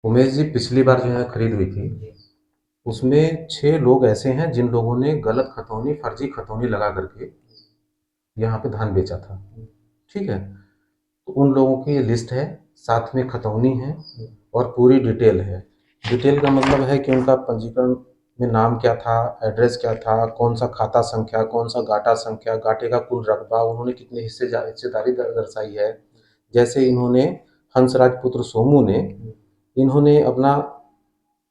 उमेश जी, पिछली बार जो है खरीद हुई थी, उसमें 6 लोग ऐसे हैं जिन लोगों ने गलत खतौनी, फर्जी खतौनी लगा करके यहाँ पे धान बेचा था। ठीक है। तो उन लोगों की लिस्ट है, साथ में खतौनी है और पूरी डिटेल है। डिटेल का मतलब है कि उनका पंजीकरण में नाम क्या था, एड्रेस क्या था, कौन सा खाता संख्या, कौन सा गाटा संख्या, गाटे का कुल रकबा, उन्होंने कितने हिस्सेदारी दर्शाई है। जैसे इन्होंने हंसराज पुत्र सोमू ने, इन्होंने अपना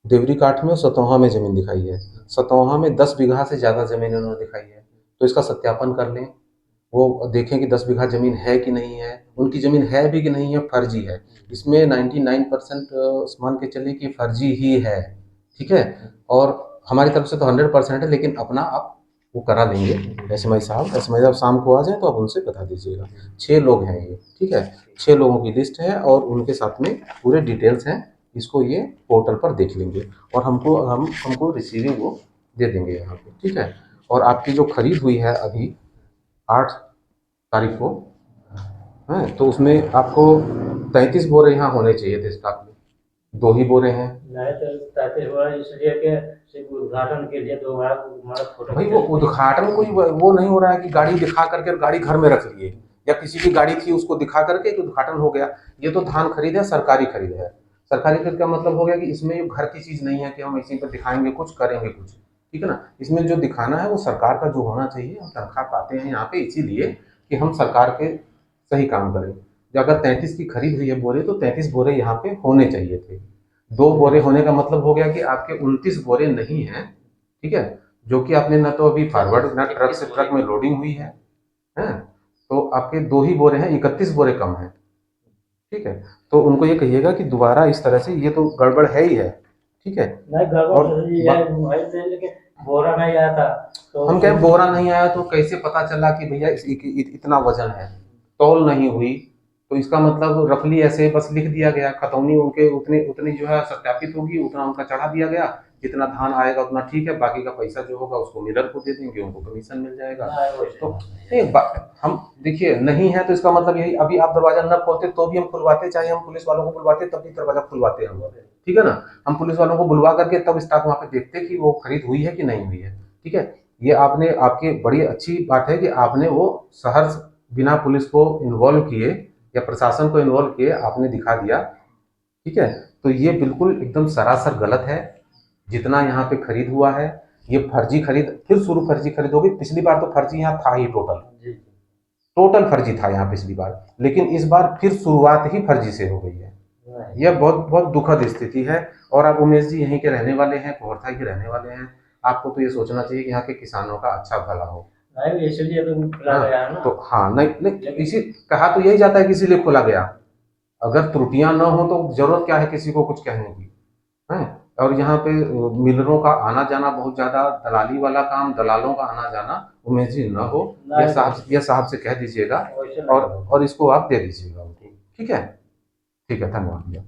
देवरी काठ में और सतोहा में जमीन दिखाई है। सतोहा में 10 बीघा से ज्यादा जमीन इन्होंने दिखाई है। तो इसका सत्यापन कर लें, वो देखें कि 10 बीघा जमीन है कि नहीं है, उनकी जमीन है भी कि नहीं है, फर्जी है। इसमें 99% मान के चलिए कि फर्जी ही है। ठीक है। और हमारी तरफ से तो 100% है, लेकिन अपना आप वो करा लेंगे। एसएमआई साहब शाम को आ जाए तो आप उनसे बता दीजिएगा। 6 लोग हैं ये। ठीक है। 6 लोगों की लिस्ट है और उनके साथ में पूरे डिटेल्स हैं। इसको ये पोर्टल पर देख लेंगे और हमको रिसीविंग वो दे देंगे यहाँ पे। ठीक है। और आपकी जो खरीद हुई है अभी 8 तारीख को है, तो उसमें आपको 33 बोरे यहाँ होने चाहिए थे स्टॉक में। 2 ही बोरे हैं। नहीं तो 33 बोरा इसलिए कि सिर्फ उद्घाटन के लिए 2 बार हमारा फोटो भाई वो उद्घाटन कोई वो नहीं हो रहा है कि गाड़ी दिखा करके गाड़ी घर में रख लिए, या किसी की गाड़ी थी उसको दिखा करके एक उद्घाटन हो गया। ये तो धान खरीद है, सरकारी खरीद है। सरकारी खरीद का मतलब हो गया कि इसमें घर की चीज नहीं है कि हम इसी पर दिखाएंगे कुछ करेंगे कुछ। ठीक है ना। इसमें जो दिखाना है वो सरकार का जो होना चाहिए। हम तनख्वाह पाते हैं यहाँ पे इसीलिए कि हम सरकार के सही काम करें। जो अगर 33 की खरीद हुई है बोरे, तो 33 बोरे यहाँ पे होने चाहिए थे। 2 बोरे होने का मतलब हो गया कि आपके 29 बोरे नहीं है। ठीक है। जो कि आपने ना तो अभी फॉरवर्ड ना ट्रक से ट्रक में लोडिंग हुई है। तो आपके 2 ही बोरे हैं, 31 बोरे कम है। ठीक है। तो उनको ये कहिएगा कि दोबारा इस तरह से ये तो गड़बड़ है ही है। ठीक है। नहीं गड़बड़ और तो ये है भाई से, लेकिन बोरा नहीं आया था तो हम कहें बोरा नहीं आया तो कैसे पता चला कि भैया इतना वजन है, तौल नहीं हुई। तो इसका मतलब रफली ऐसे बस लिख दिया गया, खतौनी उनके उतनी उतनी जो है सत्यापित होगी, उतना उनका चढ़ा दिया गया। जितना धान आएगा उतना ठीक है, बाकी का पैसा जो होगा उसको मिलर को दे देंगे, उनको कमीशन मिल जाएगा। तो नहीं, हम देखिए नहीं है तो इसका मतलब यही, अभी आप दरवाजा न खोलते तो भी हम खुलवाते, चाहे हम पुलिस वालों को बुलवाते तब भी दरवाजा खुलवाते हम। ठीक है ना। हम पुलिस वालों को बुलवा करके तब स्टाफ वहां पे देखते कि वो खरीद हुई है कि नहीं हुई है। ठीक है। ये आपने आपकी बड़ी अच्छी बात है कि आपने वो शहर बिना पुलिस को इन्वॉल्व किए या प्रशासन को इन्वॉल्व किए आपने दिखा दिया। ठीक है। तो ये बिल्कुल एकदम सरासर गलत है। जितना यहाँ पे खरीद हुआ है, ये फर्जी खरीद, फिर शुरू फर्जी खरीद होगी। पिछली बार तो फर्जी यहाँ था ही, टोटल टोटल फर्जी था यहाँ पिछली बार, लेकिन इस बार फिर शुरुआत ही फर्जी से हो गई है। यह बहुत बहुत दुखद स्थिति है। और आप उमेश जी यहीं के रहने वाले हैं, पोहरथा के रहने वाले हैं। आपको तो ये सोचना चाहिए कि यहाँ के किसानों का अच्छा भला हो। नहीं इसलिए तो खुला हाँ। गया है ना। तो हाँ, नहीं नहीं, इसी कहा तो यही जाता है कि इसीलिए खोला गया। अगर त्रुटियां न हो तो जरूरत क्या है किसी को कुछ कहने की है। और यहाँ पे मिलरों का आना जाना बहुत ज्यादा, दलाली वाला काम, दलालों का आना जाना उमेश जी न हो। यह साहब से कह दीजिएगा और इसको आप दे दीजिएगा उनको। ठीक है। ठीक है, धन्यवाद भैया।